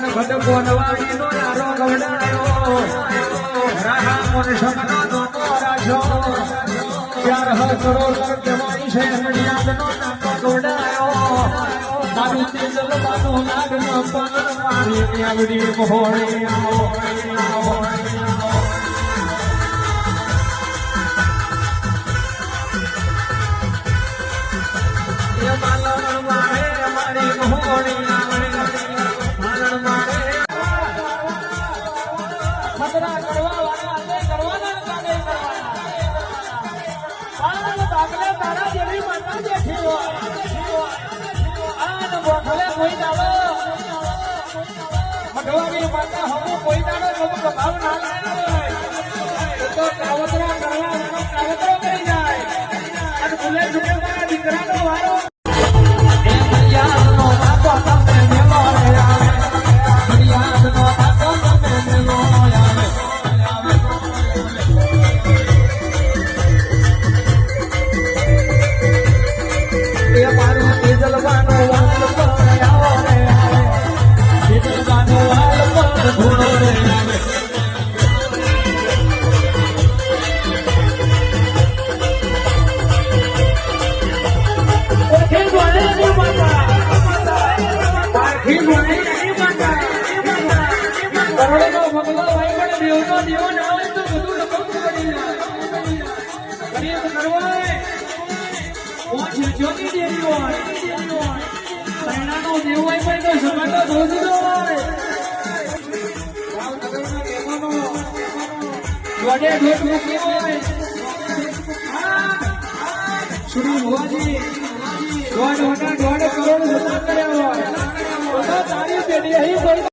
ભટકોનવાડીનો યારો ગવડાયો રાહા મોન સમનો દોતો રાજો ચાર હ કરોડ કેવાય છે હરિયાદનો નાકો ગવડાયો મારું તેજલ બાનો નાગનો પગલ મારી આવડી મોહણી આવો એ માલણ મારે મારી મોહણી शुरू हुआ जी $1.5 करोड़